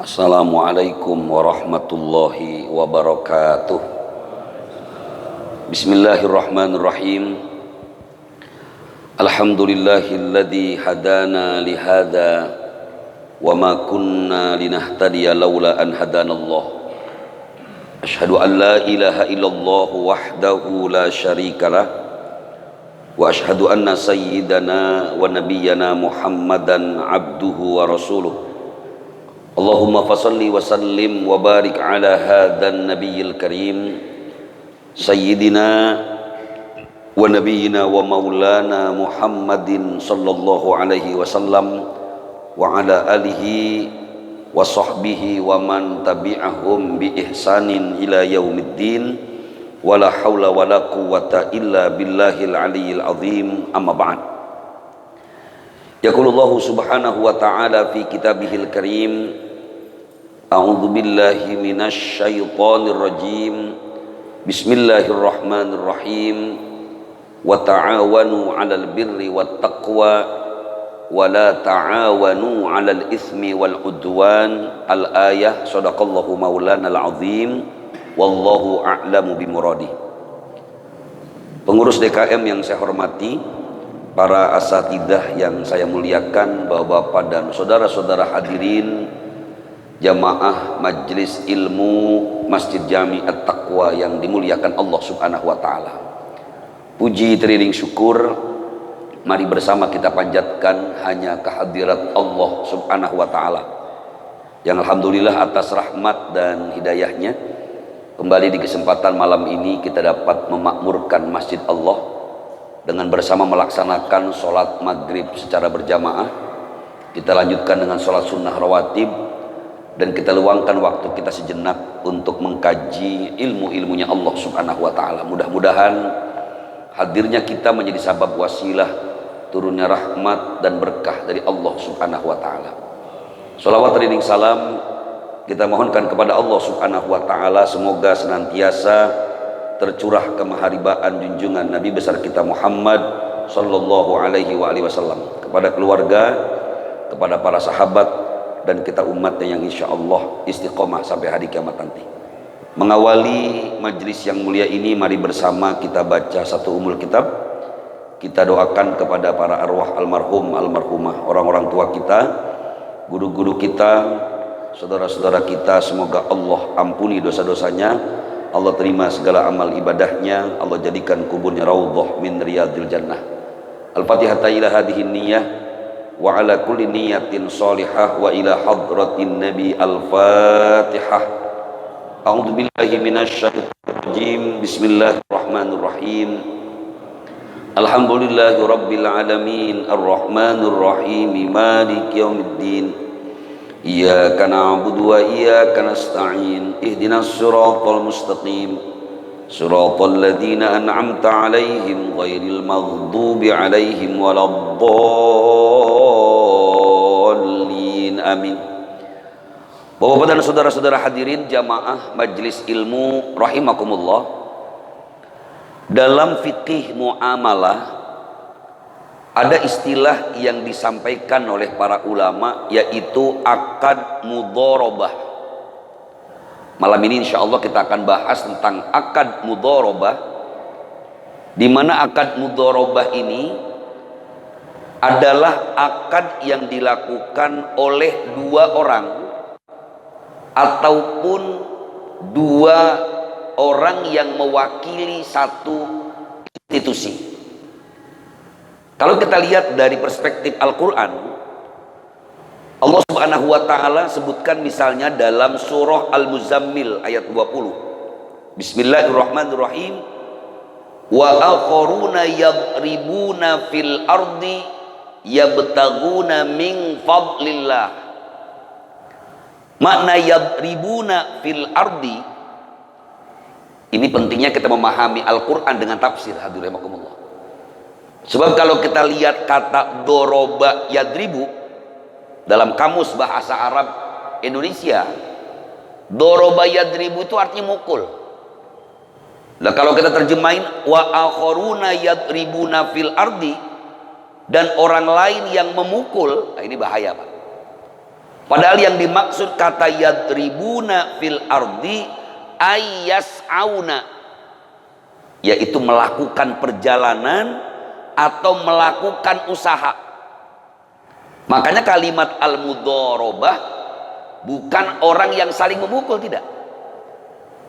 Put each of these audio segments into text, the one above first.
Assalamualaikum warahmatullahi wabarakatuh. Bismillahirrahmanirrahim. Alhamdulillahilladzi hadana lihada wa ma kunna linahtadiya laula an hadanallah. Asyhadu an la ilaha illallah wahdahu la syarikalah wa asyhadu anna sayyidana wa nabiyyana Muhammadan abduhu wa rasuluh. Allahumma fasalli wa sallim wa barik ala hadan nabiyil karim sayyidina wa nabiyyina wa maulana Muhammadin sallallahu alaihi wasallam wa ala alihi wa sahbihi wa man tabi'ahum bi ihsanin ila yaumiddin wa la hawla wa la quwwata illa billahil aliyyil azim. Amma ba'd. Yaqulullahu subhanahu wa ta'ala fi kitabihil karim, a'udzu billahi minasy syaithanir rajim. Bismillahirrahmanirrahim. Wa ta'awanu 'alal birri wat taqwa wa la ta'awanu 'alal itsmi wal 'udwan. Al-ayah. Shadaqallahu maulana al-azim. Wallahu a'lamu bimuradi. Pengurus DKM yang saya hormati, para asatidzah yang saya muliakan, bapak-bapak dan saudara-saudara hadirin jamaah Majelis Ilmu Masjid Jami At-Taqwa yang dimuliakan Allah Subhanahu wa taala. Puji teriring syukur mari bersama kita panjatkan hanya kehadirat Allah Subhanahu wa taala yang alhamdulillah atas rahmat dan hidayahnya kembali di kesempatan malam ini kita dapat memakmurkan Masjid Allah dengan bersama melaksanakan sholat maghrib secara berjamaah. Kita lanjutkan dengan sholat sunnah rawatib dan kita luangkan waktu kita sejenak untuk mengkaji ilmu-ilmunya Allah Subhanahu wa taala. Mudah-mudahan hadirnya kita menjadi sabab wasilah turunnya rahmat dan berkah dari Allah Subhanahu wa taala. Shalawat teriring salam kita mohonkan kepada Allah Subhanahu wa taala semoga senantiasa tercurah kemaharibaan junjungan Nabi besar kita Muhammad sallallahu alaihi wasallam kepada keluarga, kepada para sahabat dan kita umatnya yang insya Allah istiqomah sampai hari kiamat nanti. Mengawali majlis yang mulia ini, mari bersama kita baca satu umul kitab. Kita doakan kepada para arwah almarhum, almarhumah, orang-orang tua kita, guru-guru kita, saudara-saudara kita, semoga Allah ampuni dosa-dosanya, Allah terima segala amal ibadahnya, Allah jadikan kuburnya raudhah min riyadil jannah. Al-Fatihah ila hadhihi niyyah wa ala kulli niyatin salihah wa ila hadratin nabi. Al-Fatihah. A'udzu billahi minasy syaithanir rajim. Bismillahirrahmanirrahim. Alhamdulillahi rabbil alamin arrahmanir rahim maliki yaumiddin. Iyyaka na'budu wa iyyaka nasta'in. Ihdinas siratal mustaqim. Siratal ladzina an'amta 'alaihim ghairil maghdubi 'alaihim waladdallin. Amin. Bapak-bapak dan saudara-saudara hadirin jamaah Majelis Ilmu rahimakumullah, dalam fikih muamalah ada istilah yang disampaikan oleh para ulama yaitu akad mudharabah. Malam ini insya Allah kita akan bahas tentang akad mudharabah, di mana akad mudharabah ini adalah akad yang dilakukan oleh dua orang ataupun dua orang yang mewakili satu institusi. Kalau kita lihat dari perspektif Al-Quran, Allah Subhanahu wa taala sebutkan misalnya dalam surah Al-Muzammil ayat 20. Bismillahirrahmanirrahim. Wa akharuna yadribuna fil ardi yabtaguna min fadlillah. Makna yadribuna fil ardi, ini pentingnya kita memahami Al-Quran dengan tafsir, hadirin rahimakumullah. Sebab kalau kita lihat kata doroba yadribu dalam kamus bahasa Arab Indonesia, doroba yadribu itu artinya mukul. Nah kalau kita terjemahin wa akharuna yadribuna fil ardi, dan orang lain yang memukul, nah ini bahaya Pak. Padahal yang dimaksud kata yadribuna fil ardi ayyas'auna, yaitu melakukan perjalanan atau melakukan usaha. Makanya kalimat al-mudharabah bukan orang yang saling memukul, tidak.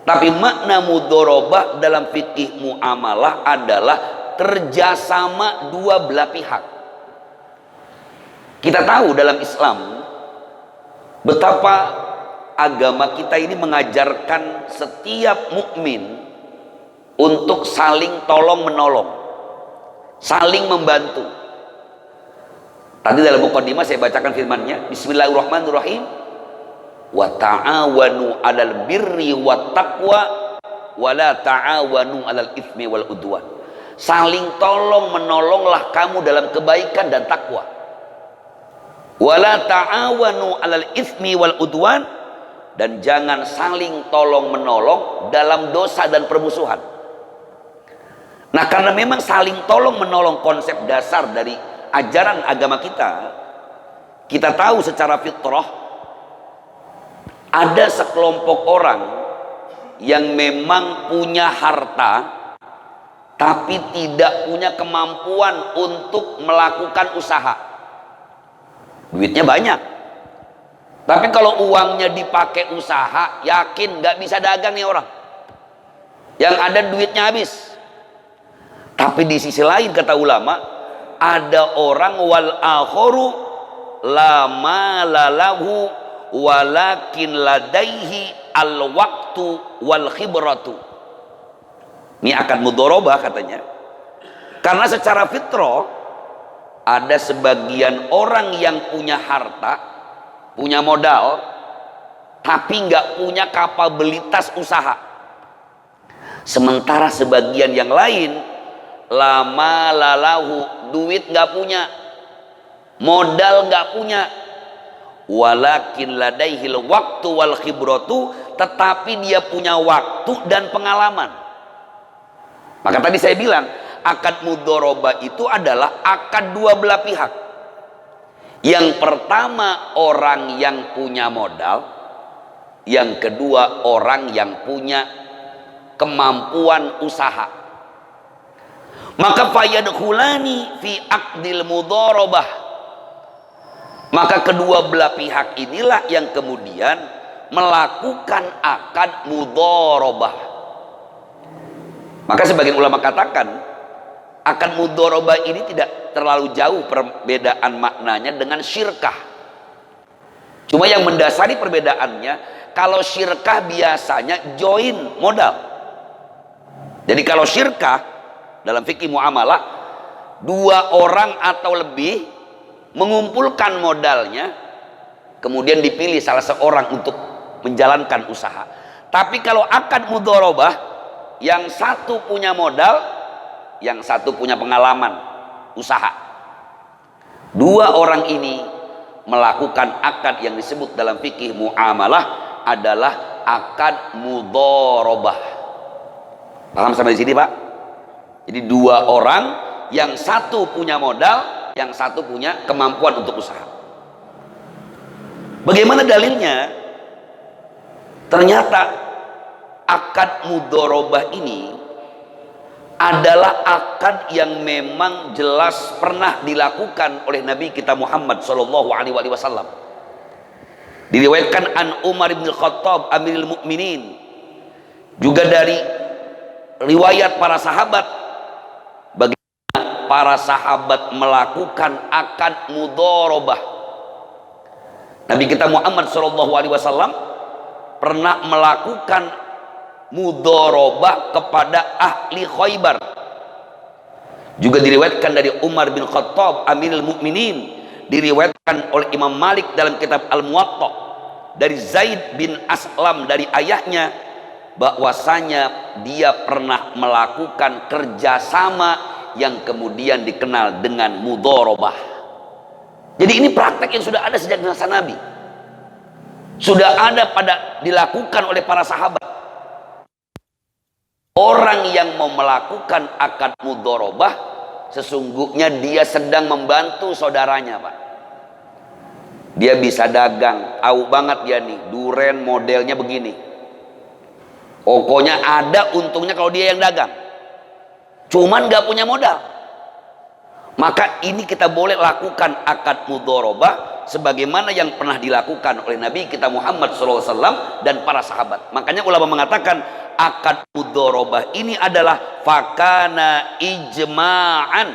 Tapi makna mudharabah dalam fikih muamalah adalah kerjasama dua belah pihak. Kita tahu dalam Islam betapa agama kita ini mengajarkan setiap mukmin untuk saling tolong menolong, saling membantu. Tadi dalam muqaddimah saya bacakan firman-Nya, Bismillahirrahmanirrahim. Wa ta'awanu 'alal birri wat taqwa wa la ta'awanu 'alal itsmi wal udwan. Saling tolong menolonglah kamu dalam kebaikan dan takwa. Wa la ta'awanu 'alal itsmi wal udwan, dan jangan saling tolong menolong dalam dosa dan permusuhan. Nah, karena memang saling tolong menolong konsep dasar dari ajaran agama kita, kita tahu secara fitrah ada sekelompok orang yang memang punya harta tapi tidak punya kemampuan untuk melakukan usaha. Duitnya banyak, tapi kalau uangnya dipakai usaha, yakin nggak bisa dagang nih orang. Yang ada duitnya habis. Tapi di sisi lain kata ulama, ada orang wal akharu la malalahu walakin ladaihi al waktu wal khibratu. Ini akan mudharabah katanya. Karena secara fitrah ada sebagian orang yang punya harta, punya modal, tapi nggak punya kapabilitas usaha. Sementara sebagian yang lain lama lalahu, duit nggak punya, modal nggak punya, walakin ladaihil waktu wal khibratu, tetapi dia punya waktu dan pengalaman. Maka tadi saya bilang akad mudharabah itu adalah akad dua belah pihak. Yang pertama orang yang punya modal, yang kedua orang yang punya kemampuan usaha. Maka fayadkhulani fi aqdil mudharabah, maka kedua belah pihak inilah yang kemudian melakukan akad mudharabah. Maka sebagian ulama katakan akad mudharabah ini tidak terlalu jauh perbedaan maknanya dengan syirkah. Cuma yang mendasari perbedaannya, kalau syirkah biasanya join modal. Jadi kalau syirkah dalam fikih muamalah, dua orang atau lebih mengumpulkan modalnya, kemudian dipilih salah seorang untuk menjalankan usaha. Tapi kalau akad mudharabah, yang satu punya modal, yang satu punya pengalaman usaha. Dua orang ini melakukan akad yang disebut dalam fikih muamalah adalah akad mudharabah. Paham sampai di sini, Pak? Jadi dua orang, yang satu punya modal, yang satu punya kemampuan untuk usaha. Bagaimana dalilnya? Ternyata akad mudharabah ini adalah akad yang memang jelas pernah dilakukan oleh Nabi kita Muhammad Shallallahu Alaihi Wasallam. Diriwayatkan an Umar bin Khattab Amirul Mukminin, juga dari riwayat para sahabat, bagaimana para sahabat melakukan akad mudharabah. Nabi kita Muhammad SAW pernah melakukan mudharabah kepada ahli Khaybar. Juga diriwayatkan dari Umar bin Khattab Amirul Mukminin, diriwayatkan oleh Imam Malik dalam kitab Al-Muwatta dari Zaid bin Aslam dari ayahnya bahwasanya dia pernah melakukan kerjasama yang kemudian dikenal dengan mudharabah. Jadi ini praktek yang sudah ada sejak masa Nabi, sudah ada dilakukan oleh para sahabat. Orang yang mau melakukan akad mudharabah sesungguhnya dia sedang membantu saudaranya, Pak. Dia bisa dagang, tahu banget dia nih, duren modelnya begini. Pokoknya ada untungnya kalau dia yang dagang. Cuman nggak punya modal. Maka ini kita boleh lakukan akad mudharabah sebagaimana yang pernah dilakukan oleh Nabi kita Muhammad SAW dan para sahabat. Makanya ulama mengatakan akad mudharabah ini adalah fakana ijma'an,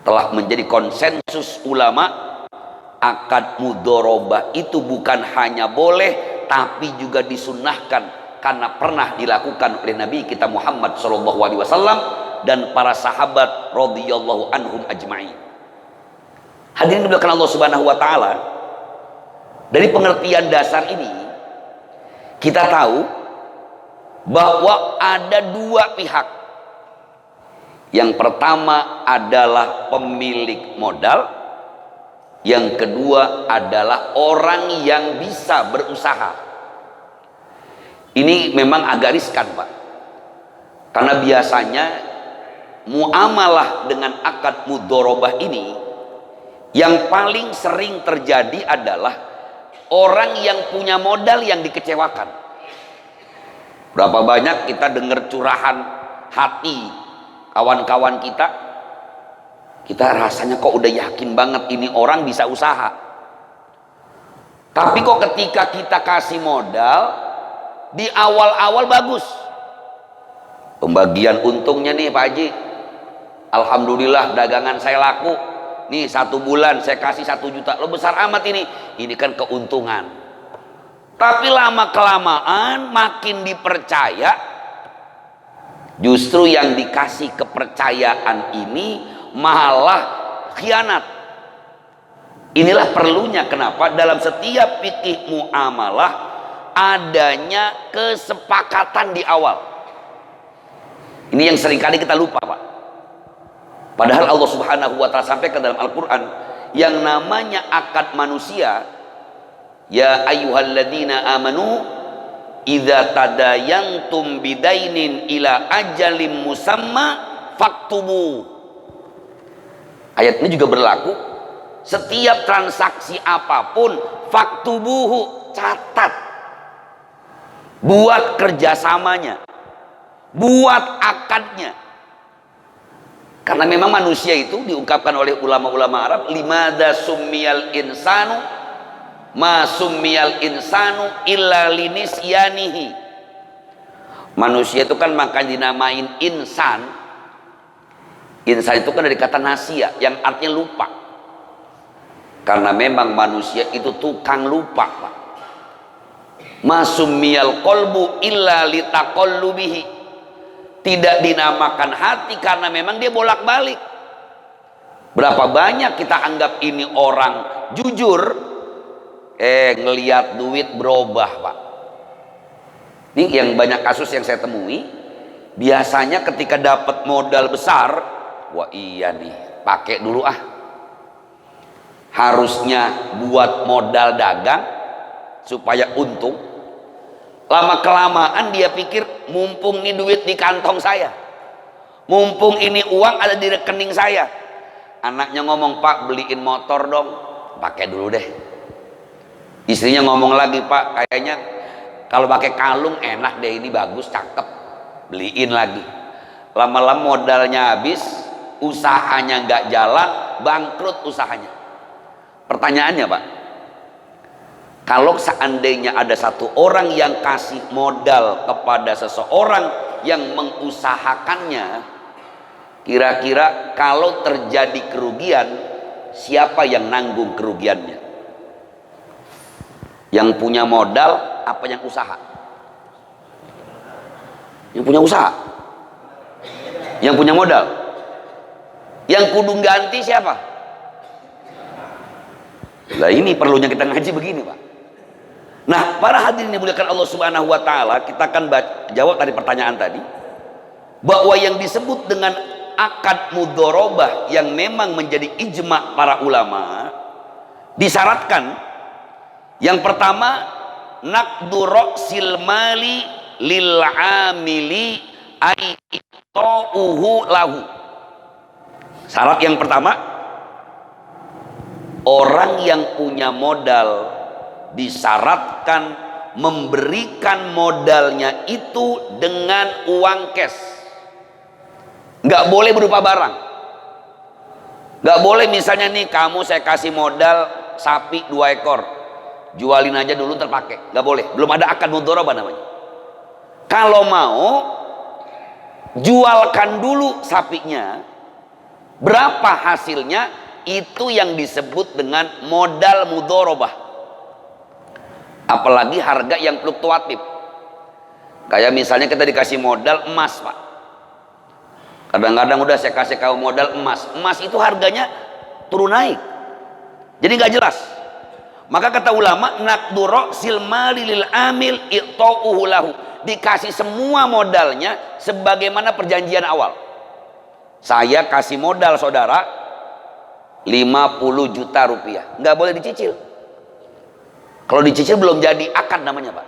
telah menjadi konsensus ulama. Akad mudharabah itu bukan hanya boleh tapi juga disunnahkan karena pernah dilakukan oleh Nabi kita Muhammad SAW dan para sahabat radhiyallahu anhum ajma'in. Hadirin dimuliakan Allah Subhanahu wa taala, dari pengertian dasar ini kita tahu bahwa ada dua pihak. Yang pertama adalah pemilik modal, yang kedua adalah orang yang bisa berusaha. Ini memang agak riskan, Pak, karena biasanya muamalah dengan akad mudharabah ini yang paling sering terjadi adalah orang yang punya modal yang dikecewakan. Berapa banyak kita dengar curahan hati kawan-kawan kita rasanya kok udah yakin banget ini orang bisa usaha, tapi kok ketika kita kasih modal di awal-awal bagus, pembagian untungnya nih Pak Haji, alhamdulillah dagangan saya laku nih, 1 bulan saya kasih 1 juta, lo besar amat ini kan keuntungan. Tapi lama kelamaan makin dipercaya, justru yang dikasih kepercayaan ini malah khianat. Inilah perlunya kenapa dalam setiap fikih muamalah adanya kesepakatan di awal. Ini yang seringkali kita lupa, Pak. Padahal Allah Subhanahu wa taala sampaikan dalam Al-Qur'an yang namanya akad manusia, ya ayyuhalladzina amanu idza tadayantum bidainin ila ajalim musamma faktubu. Ayat ini juga berlaku setiap transaksi apapun, faktubuhu, catat, buat kerjasamanya, buat akadnya. Karena memang manusia itu diungkapkan oleh ulama-ulama Arab, limada summiyal insanu ma summiyal insanu illa linisyanihi. Manusia itu kan makanya dinamain insan. Insan itu kan dari kata nasia yang artinya lupa. Karena memang manusia itu tukang lupa, Pak. Ma summiyal qalbu illa litaqallubihi. Tidak dinamakan hati karena memang dia bolak-balik. Berapa banyak kita anggap ini orang jujur, ngelihat duit berubah, Pak. Ini yang banyak kasus yang saya temui. Biasanya ketika dapat modal besar, wah iya nih, pakai dulu ah. Harusnya buat modal dagang supaya untung. Lama kelamaan dia pikir mumpung ini duit di kantong saya, mumpung ini uang ada di rekening saya. Anaknya ngomong, Pak beliin motor dong, pakai dulu deh. Istrinya ngomong lagi, Pak kayaknya kalau pakai kalung enak deh, ini bagus cakep, beliin lagi. Lama-lama modalnya habis, usahanya nggak jalan, bangkrut usahanya. Pertanyaannya, Pak, kalau seandainya ada satu orang yang kasih modal kepada seseorang yang mengusahakannya, kira-kira kalau terjadi kerugian, siapa yang nanggung kerugiannya? Yang punya modal apa yang usaha? Yang punya usaha. Yang punya modal. Yang kudu ganti siapa? Lah ini perlunya kita ngaji begini, Pak. Nah, para hadirin yang dimuliakan Allah Subhanahu wa taala, kita akan jawab tadi pertanyaan tadi bahwa yang disebut dengan akad mudharabah yang memang menjadi ijma para ulama disyaratkan yang pertama naqdu ra'sil mali lil amili ay itauhu lahu. Syarat yang pertama, orang yang punya modal disyaratkan memberikan modalnya itu dengan uang cash. Nggak boleh berupa barang. Nggak boleh misalnya nih, kamu saya kasih modal sapi 2 ekor, jualin aja dulu terpakai. Nggak boleh, belum ada akad mudharabah namanya. Kalau mau, jualkan dulu sapinya, berapa hasilnya, itu yang disebut dengan modal mudharabah. Apalagi harga yang fluktuatif. Kayak misalnya kita dikasih modal emas, Pak. Kadang-kadang udah saya kasih kamu modal emas. Emas itu harganya turun naik. Jadi nggak jelas. Maka kata ulama, naqdu ra'sil mali lil amil i'tauhu lahu. Dikasih semua modalnya sebagaimana perjanjian awal. Saya kasih modal saudara 50 juta rupiah. Nggak boleh dicicil. Kalau dicicil belum jadi akad namanya, Pak.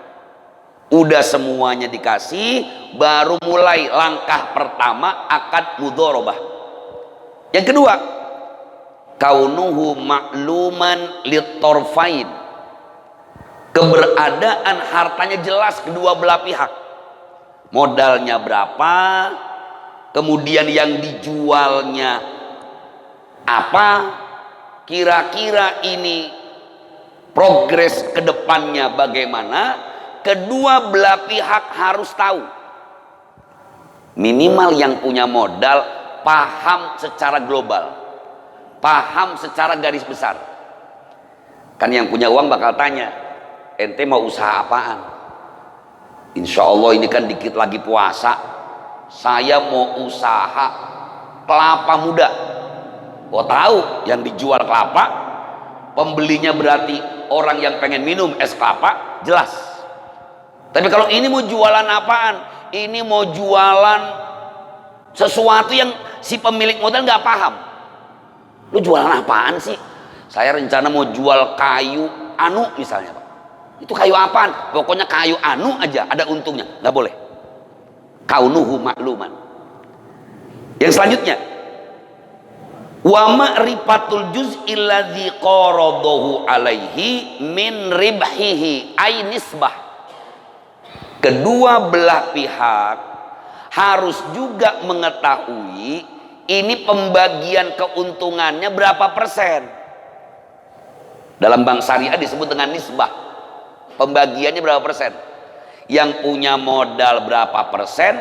Udah semuanya dikasih, baru mulai langkah pertama akad mudharabah. Yang kedua, kaunuhu ma'luman litorfain. Keberadaan hartanya jelas kedua belah pihak. Modalnya berapa, kemudian yang dijualnya apa, kira-kira ini progres ke depannya bagaimana, kedua belah pihak harus tahu. Minimal yang punya modal paham secara global, paham secara garis besar. Kan yang punya uang bakal tanya, ente mau usaha apaan? Insya Allah ini kan dikit lagi puasa, saya mau usaha kelapa muda. Oh tahu, yang dijual kelapa, pembelinya berarti orang yang pengen minum es kelapa, jelas. Tapi kalau ini mau jualan apaan? Ini mau jualan sesuatu yang si pemilik modal nggak paham. Lu jualan apaan sih? Saya rencana mau jual kayu anu misalnya, Pak. Itu kayu apaan? Pokoknya kayu anu aja ada untungnya. Nggak boleh. Kaunuhu ma'luman. Yang selanjutnya, wa ma'rifatul juz'il ladzi qaradahu alaihi min ribhihi ay nisbah. Kedua belah pihak harus juga mengetahui ini pembagian keuntungannya berapa persen. Dalam bank syariah disebut dengan nisbah. Pembagiannya berapa persen? Yang punya modal berapa persen?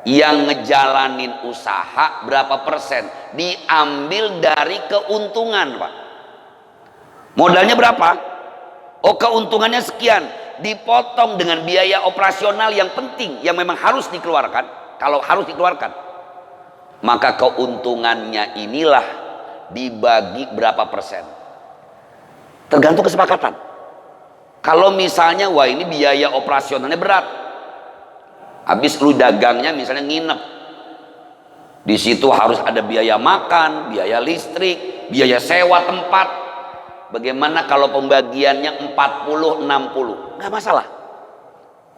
Yang ngejalanin usaha berapa persen? Diambil dari keuntungan, Pak. Modalnya berapa? Oh, keuntungannya sekian, dipotong dengan biaya operasional yang penting yang memang harus dikeluarkan. Kalau harus dikeluarkan, maka keuntungannya inilah dibagi berapa persen. Tergantung kesepakatan. Kalau misalnya wah ini biaya operasionalnya berat, habis lu dagangnya misalnya nginep, di situ harus ada biaya makan, biaya listrik, biaya sewa tempat. Bagaimana kalau pembagiannya 40-60? Nggak masalah.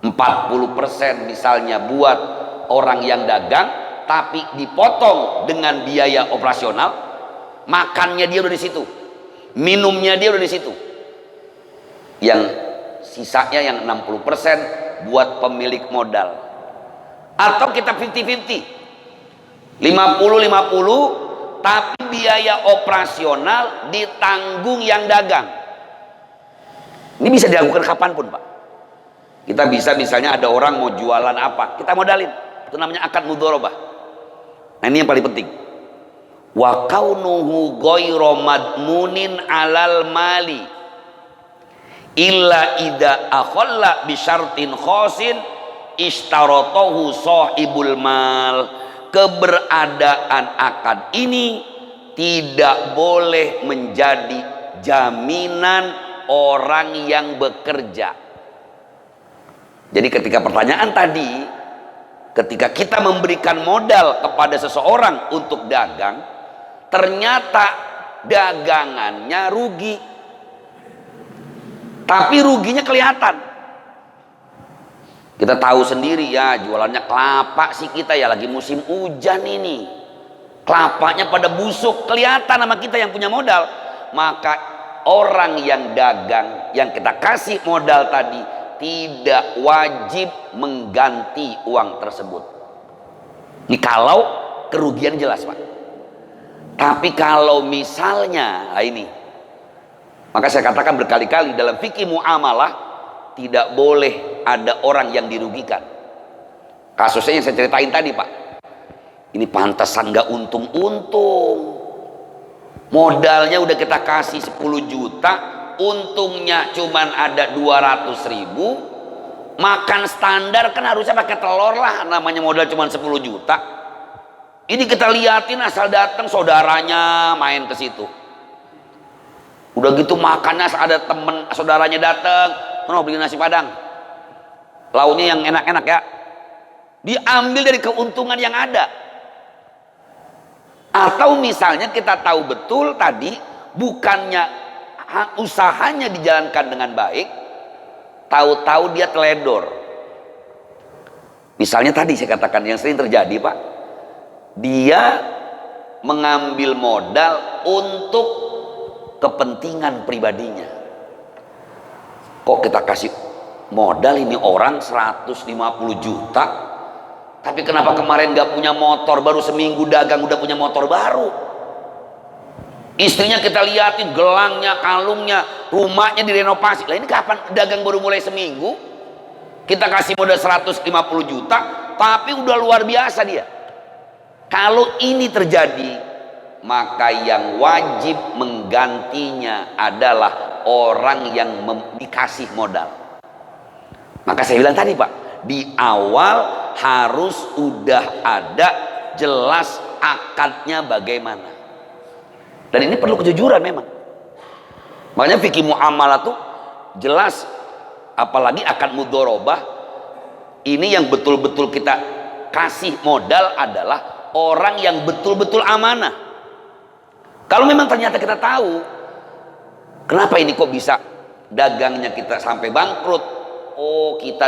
40% misalnya buat orang yang dagang, tapi dipotong dengan biaya operasional, makannya dia udah di situ, minumnya dia udah di situ. Yang sisanya yang 60% buat pemilik modal. Atau kita 50-50, 50-50, tapi biaya operasional ditanggung yang dagang. Ini bisa dilakukan kapanpun, Pak. Kita bisa misalnya ada orang mau jualan apa, kita modalin. Itu namanya akad mudharabah. Nah ini yang paling penting. Wa kaunuhu ghairu madmunin alal mali. illa ida akhalla bisyartin khosin ishtarotohu sahibul mal. Keberadaan akad ini tidak boleh menjadi jaminan orang yang bekerja. Jadi ketika pertanyaan tadi, ketika kita memberikan modal kepada seseorang untuk dagang, ternyata dagangannya rugi, tapi ruginya kelihatan. Kita tahu sendiri ya, jualannya kelapa sih kita ya, lagi musim hujan ini, kelapanya pada busuk, kelihatan sama kita yang punya modal. Maka orang yang dagang, yang kita kasih modal tadi, tidak wajib mengganti uang tersebut. Ini kalau kerugian jelas, Pak. Tapi kalau misalnya, nah ini, maka saya katakan berkali-kali dalam fikih muamalah tidak boleh ada orang yang dirugikan. Kasusnya yang saya ceritain tadi, Pak. Ini pantesan nggak untung-untung. Modalnya udah kita kasih 10 juta, untungnya cuman ada 200.000. Makan standar kan harusnya pakai telur lah, namanya modal cuman 10 juta. Ini kita liatin asal datang saudaranya main ke situ. Udah gitu makannya ada temen saudaranya datang, "Mau beli nasi padang, lauknya yang enak-enak ya." Diambil dari keuntungan yang ada. Atau misalnya kita tahu betul tadi bukannya usahanya dijalankan dengan baik, tahu-tahu dia teledor. Misalnya tadi saya katakan yang sering terjadi, Pak, dia mengambil modal untuk kepentingan pribadinya. Kok kita kasih modal ini orang 150 juta, tapi kenapa kemarin gak punya motor, baru seminggu dagang udah punya motor baru. Istrinya kita liatin gelangnya, kalungnya, rumahnya direnovasi. Lah ini kapan dagang baru mulai seminggu, kita kasih modal 150 juta, tapi udah luar biasa dia. Kalau ini terjadi, maka yang wajib menggantinya adalah orang yang dikasih modal. Maka saya bilang tadi, Pak, di awal harus udah ada jelas akadnya bagaimana. Dan ini perlu kejujuran memang. Makanya fikih muamalah tuh jelas, apalagi akad mudharabah. Ini yang betul-betul kita kasih modal adalah orang yang betul-betul amanah. Kalau memang ternyata kita tahu, kenapa ini kok bisa dagangnya kita sampai bangkrut? Oh, kita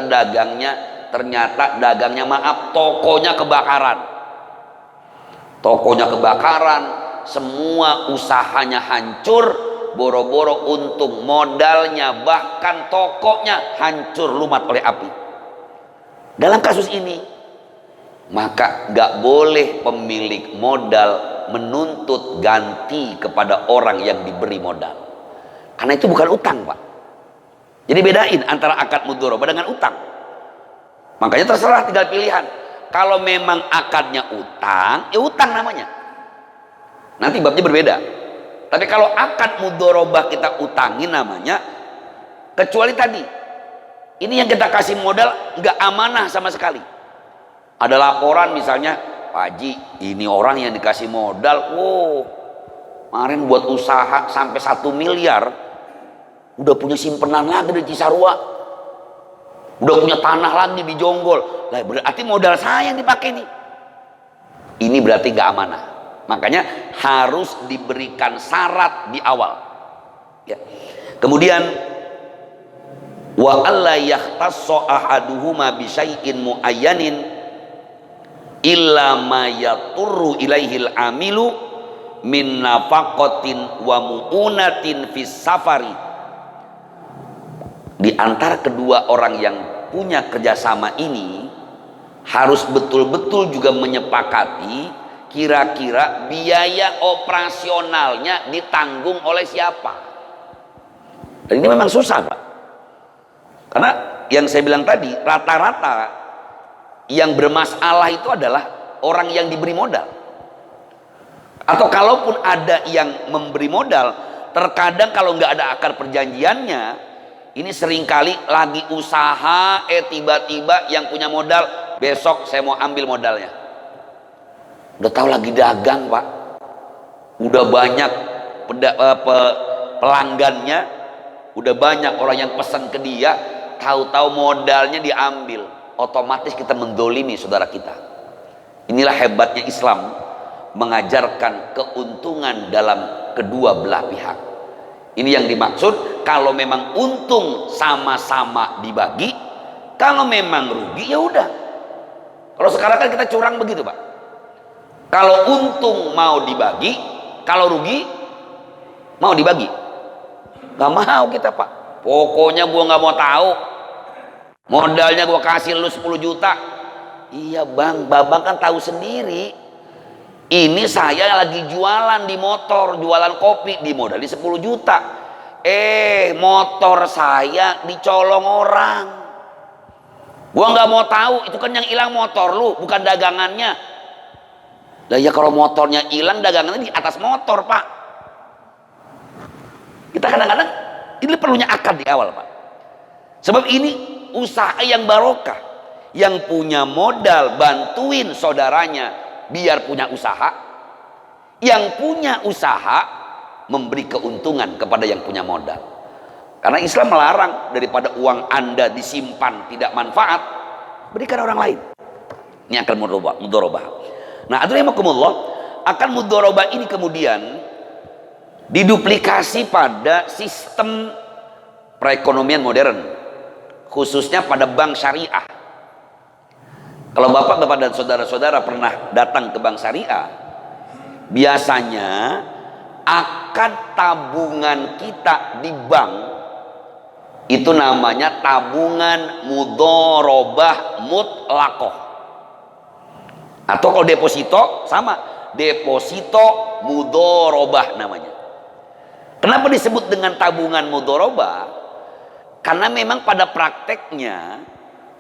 ternyata dagangnya maaf, tokonya kebakaran. Tokonya kebakaran, semua usahanya hancur, boro-boro untung, modalnya bahkan tokonya hancur lumat oleh api. Dalam kasus ini, maka gak boleh pemilik modal menuntut ganti kepada orang yang diberi modal, karena itu bukan utang, Pak. Jadi bedain antara akad mudharabah dengan utang. Makanya terserah, tinggal pilihan. Kalau memang akadnya utang, ya utang namanya, nanti babnya berbeda. Tapi kalau akad mudharabah kita utangin namanya, kecuali tadi ini yang kita kasih modal nggak amanah sama sekali. Ada laporan misalnya, "Pak Haji, ini orang yang dikasih modal, kemarin buat usaha sampai 1 miliar, udah punya simpenan lagi di Cisarua, udah punya tanah lagi di Jonggol." Lah berarti modal saya yang dipakai nih. Ini berarti nggak amanah. Makanya harus diberikan syarat di awal. Ya. Kemudian wa alla yahtassa ahaduhuma bi syai'in muayyanin illa ma yaturru ilaihil amilu min nafaqatin wa mu'unatin fis safari. Di antara kedua orang yang punya kerjasama ini harus betul-betul juga menyepakati kira-kira biaya operasionalnya ditanggung oleh siapa. Dan ini memang susah, Pak, karena yang saya bilang tadi, rata-rata yang bermasalah itu adalah orang yang diberi modal. Atau kalaupun ada yang memberi modal, terkadang kalau nggak ada akar perjanjiannya, Ini seringkali lagi usaha, tiba-tiba yang punya modal, besok saya mau ambil modalnya. Udah tahu lagi dagang Pak, udah banyak pelanggannya, udah banyak orang yang pesan ke dia, tahu-tahu modalnya diambil, otomatis kita mendolimi saudara kita. Inilah hebatnya Islam, mengajarkan keuntungan dalam kedua belah pihak. Ini yang dimaksud, kalau memang untung sama-sama dibagi, kalau memang rugi ya udah. Kalau sekarang kan kita curang begitu Pak. Kalau untung mau dibagi, kalau rugi mau dibagi. Gak mau kita Pak. Pokoknya gua gak mau tahu. Modalnya gua kasih lu 10 juta. Iya bang, babang kan tahu sendiri. Ini saya lagi jualan di motor, jualan kopi, dimodali 10 juta. Motor saya dicolong orang. Gua nggak mau tahu, itu kan yang hilang motor lu, bukan dagangannya. Lah ya kalau motornya hilang, dagangannya di atas motor Pak. Kita kadang-kadang ini perlunya akad di awal Pak. Sebab ini usaha yang barokah, yang punya modal bantuin saudaranya biar punya usaha, yang punya usaha memberi keuntungan kepada yang punya modal. Karena Islam melarang daripada uang Anda disimpan tidak manfaat, berikan orang lain. Ini akan mudharabah. Nah, adrahimakumullah, akan mudharabah ini kemudian diduplikasi pada sistem perekonomian modern, khususnya pada bank syariah. Kalau bapak-bapak dan saudara-saudara pernah datang ke bank syariah, biasanya akad tabungan kita di bank itu namanya tabungan mudharabah mutlaqah. Atau kalau deposito sama, deposito mudharabah namanya. Kenapa disebut dengan tabungan mudharabah? Karena memang pada prakteknya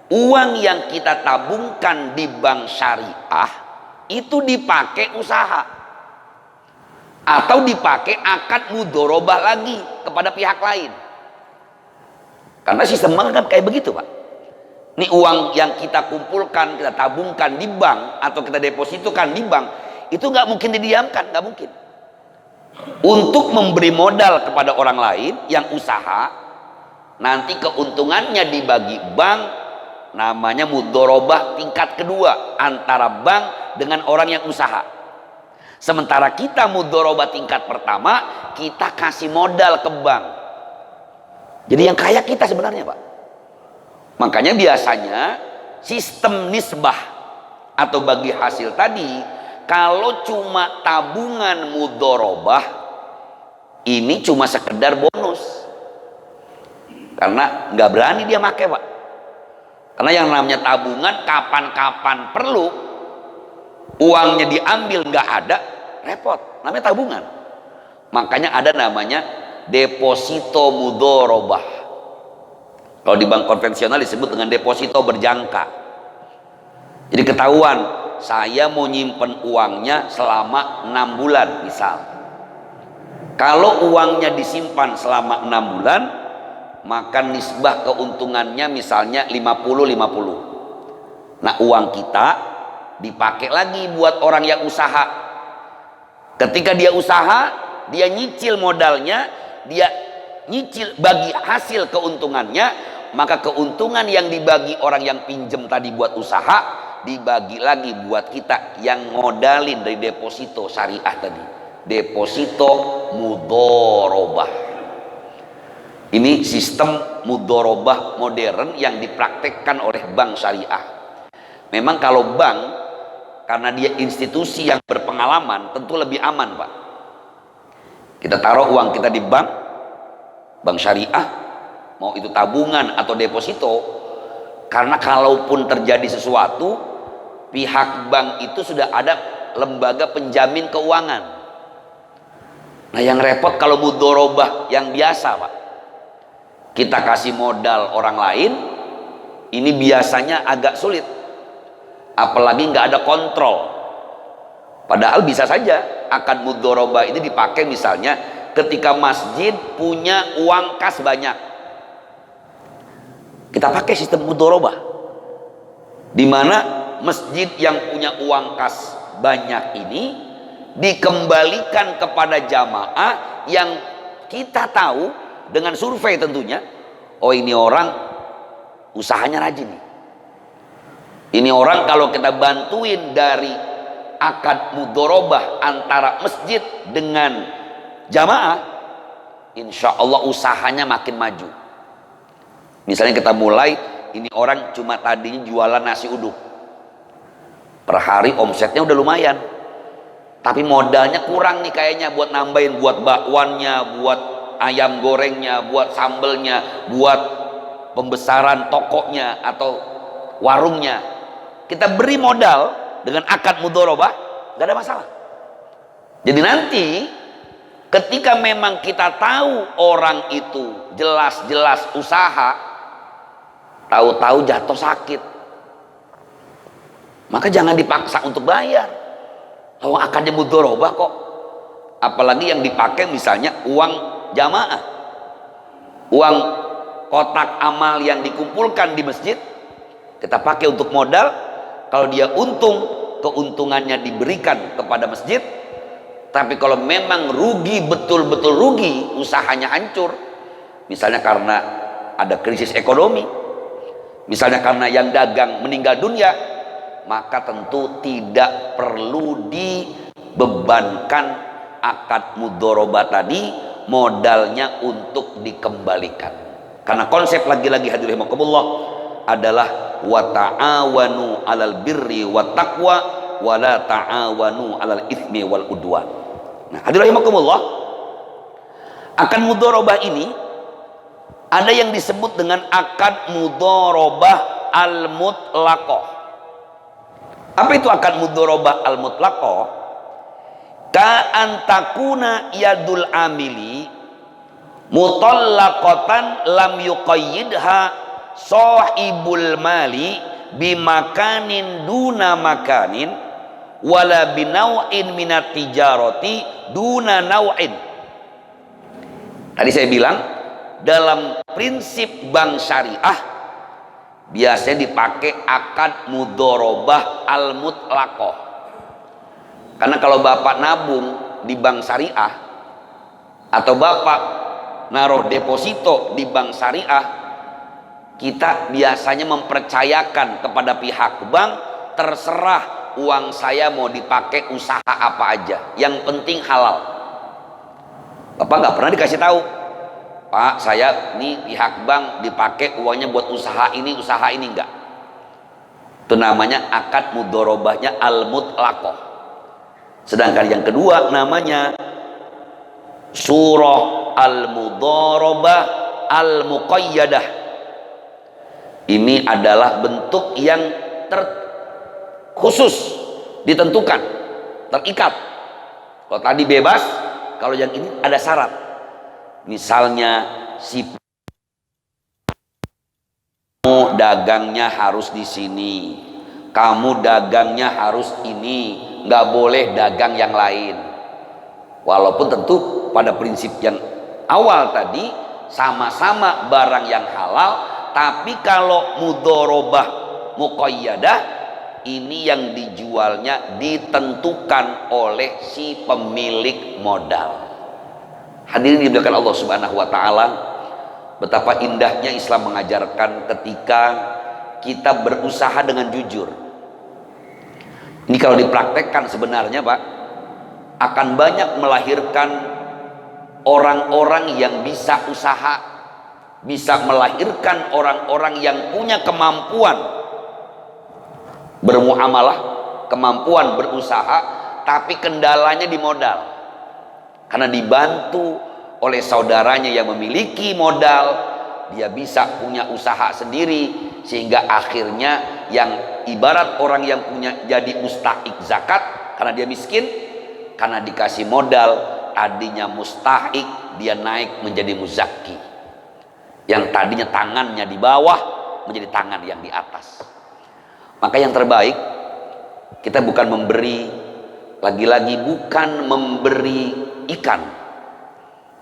uang yang kita tabungkan di bank syariah itu dipakai usaha atau dipakai akad mudharabah lagi kepada pihak lain. Karena sistem bank kan kayak begitu Pak. Ini uang yang kita kumpulkan, kita tabungkan di bank atau kita depositokan di bank, itu nggak mungkin didiamkan, nggak mungkin. Untuk memberi modal kepada orang lain yang usaha, nanti keuntungannya dibagi bank, namanya mudharabah tingkat kedua antara bank dengan orang yang usaha. Sementara kita mudharabah tingkat pertama, kita kasih modal ke bank. Jadi yang kaya kita sebenarnya Pak. Makanya biasanya sistem nisbah atau bagi hasil tadi, kalau cuma tabungan mudharabah ini cuma sekedar bonus. Karena nggak berani dia pakai Pak. Karena yang namanya tabungan kapan-kapan perlu, uangnya diambil nggak ada, repot. Namanya tabungan. Makanya ada namanya deposito mudharabah. Kalau di bank konvensional disebut dengan deposito berjangka. Jadi ketahuan, saya mau nyimpen uangnya selama 6 bulan misal. Kalau uangnya disimpan selama 6 bulan, maka nisbah keuntungannya misalnya 50-50. Nah, uang kita dipakai lagi buat orang yang usaha. Ketika dia usaha, dia nyicil modalnya, dia nyicil bagi hasil keuntungannya, maka keuntungan yang dibagi orang yang pinjem tadi buat usaha dibagi lagi buat kita yang modalin dari deposito syariah tadi, deposito mudharabah. Ini sistem mudharabah modern yang dipraktekkan oleh bank syariah. Memang kalau bank, karena dia institusi yang berpengalaman, tentu lebih aman Pak. Kita taruh uang kita di bank syariah, mau itu tabungan atau deposito, karena kalaupun terjadi sesuatu, pihak bank itu sudah ada lembaga penjamin keuangan. Nah yang repot kalau mudharabah yang biasa Pak, kita kasih modal orang lain, ini biasanya agak sulit, apalagi nggak ada kontrol. Padahal bisa saja akad mudharabah ini dipakai misalnya ketika masjid punya uang kas banyak, Kita pakai sistem mudharabah, di mana masjid yang punya uang kas banyak ini dikembalikan kepada jamaah yang kita tahu dengan survei tentunya, oh ini orang usahanya rajin nih. Ini orang kalau kita bantuin dari akad mudharabah antara masjid dengan jamaah, insya Allah usahanya makin maju. Misalnya kita mulai, ini orang cuma tadinya jualan nasi uduk, per hari omsetnya udah lumayan, tapi modalnya kurang nih kayaknya buat nambahin, buat bakwannya, buat ayam gorengnya, buat sambelnya, buat pembesaran tokonya atau warungnya. Kita beri modal dengan akad mudharabah, gak ada masalah. Jadi nanti ketika memang kita tahu orang itu jelas-jelas usaha, tahu-tahu jatuh sakit, maka jangan dipaksa untuk bayar. Oh, akadnya mudharabah kok. Apalagi yang dipakai misalnya uang jamaah, uang kotak amal yang dikumpulkan di masjid, kita pakai untuk modal. Kalau dia untung, keuntungannya diberikan kepada masjid. Tapi kalau memang rugi, betul-betul rugi, usahanya hancur, misalnya karena ada krisis ekonomi, misalnya karena yang dagang meninggal dunia, maka tentu tidak perlu dibebankan akad mudharabah tadi, modalnya untuk dikembalikan. Karena konsep lagi-lagi hadirin rahimakumullah adalah wa ta'awanu 'alal birri wat taqwa wa la ta'awanu 'alal itsmi wal udwan. Nah, hadirin rahimakumullah, akad mudharabah ini ada yang disebut dengan akad mudharabah al-mutlaqah. Apa itu akad mudharabah al-mutlaqah? Ka antakuna yadul amili mutallaqatan lam yuqayyidha sahibul mali bimakanin duna makanin wala binau'in minat tijarati duna nau'in. Tadi saya bilang dalam prinsip bank syariah biasanya dipakai akad mudharabah al-mutlaqah. Karena kalau bapak nabung di bank syariah atau bapak naruh deposito di bank syariah, kita biasanya mempercayakan kepada pihak bank, terserah uang saya mau dipakai usaha apa aja, yang penting halal. Bapak nggak pernah dikasih tahu, Pak, saya nih pihak bank dipakai uangnya buat usaha ini enggak. Itu namanya akad mudharabahnya al-mutlaqah. Sedangkan yang kedua namanya surah al-mudharabah al-muqayyadah. Ini adalah bentuk yang khusus, ditentukan, terikat. Kalau tadi bebas, kalau yang ini ada syarat. Misalnya si kamu dagangnya harus di sini, kamu dagangnya harus ini, nggak boleh dagang yang lain. Walaupun tentu pada prinsip yang awal tadi sama-sama barang yang halal, tapi kalau mudharabah muqayyadah ini yang dijualnya ditentukan oleh si pemilik modal. Hadirin dimuliakan Allah Subhanahu wa taala, betapa indahnya Islam mengajarkan ketika kita berusaha dengan jujur. Ini kalau dipraktekkan sebenarnya Pak, akan banyak melahirkan orang-orang yang bisa usaha, bisa melahirkan orang-orang yang punya kemampuan bermuamalah, kemampuan berusaha, tapi kendalanya di modal. Karena dibantu oleh saudaranya yang memiliki modal, dia bisa punya usaha sendiri, sehingga akhirnya yang ibarat orang yang punya jadi mustahik zakat karena dia miskin, karena dikasih modal tadinya mustahik, dia naik menjadi muzaki. Yang tadinya tangannya di bawah menjadi tangan yang di atas. Maka yang terbaik, kita bukan memberi, lagi-lagi bukan memberi ikan,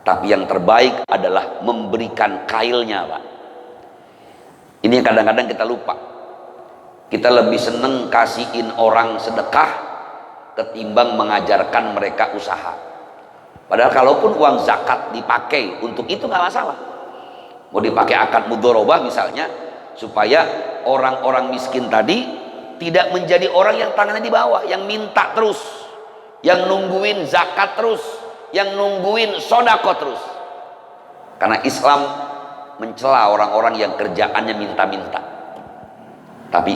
tapi yang terbaik adalah memberikan kailnya Pak. Ini yang kadang-kadang kita lupa. Kita lebih seneng kasihin orang sedekah ketimbang mengajarkan mereka usaha. Padahal kalaupun uang zakat dipakai untuk itu nggak masalah. Mau dipakai akad mudharabah misalnya, supaya orang-orang miskin tadi tidak menjadi orang yang tangannya di bawah, yang minta terus, yang nungguin zakat terus, yang nungguin sodako terus. Karena Islam mencela orang-orang yang kerjaannya minta-minta. Tapi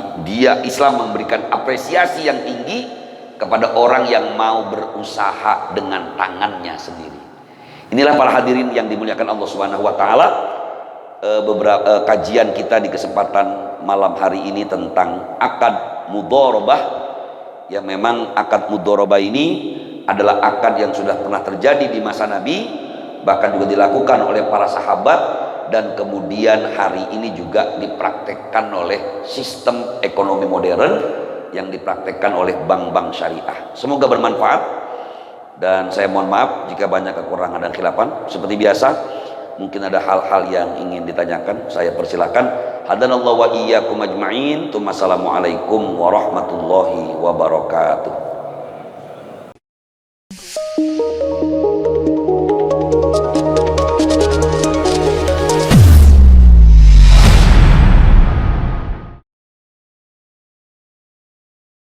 Islam memberikan apresiasi yang tinggi kepada orang yang mau berusaha dengan tangannya sendiri. Inilah para hadirin yang dimuliakan Allah Subhanahu wa taala, beberapa kajian kita di kesempatan malam hari ini tentang akad mudharabah. Yang memang akad mudharabah ini adalah akad yang sudah pernah terjadi di masa Nabi, bahkan juga dilakukan oleh para sahabat, dan kemudian hari ini juga dipraktekkan oleh sistem ekonomi modern yang dipraktekkan oleh bank-bank syariah. Semoga bermanfaat, dan saya mohon maaf jika banyak kekurangan dan khilafan. Seperti biasa, mungkin ada hal-hal yang ingin ditanyakan, saya persilakan. Hadanallahu wa iyyakum ajma'in. Assalamualaikum warahmatullahi wabarakatuh.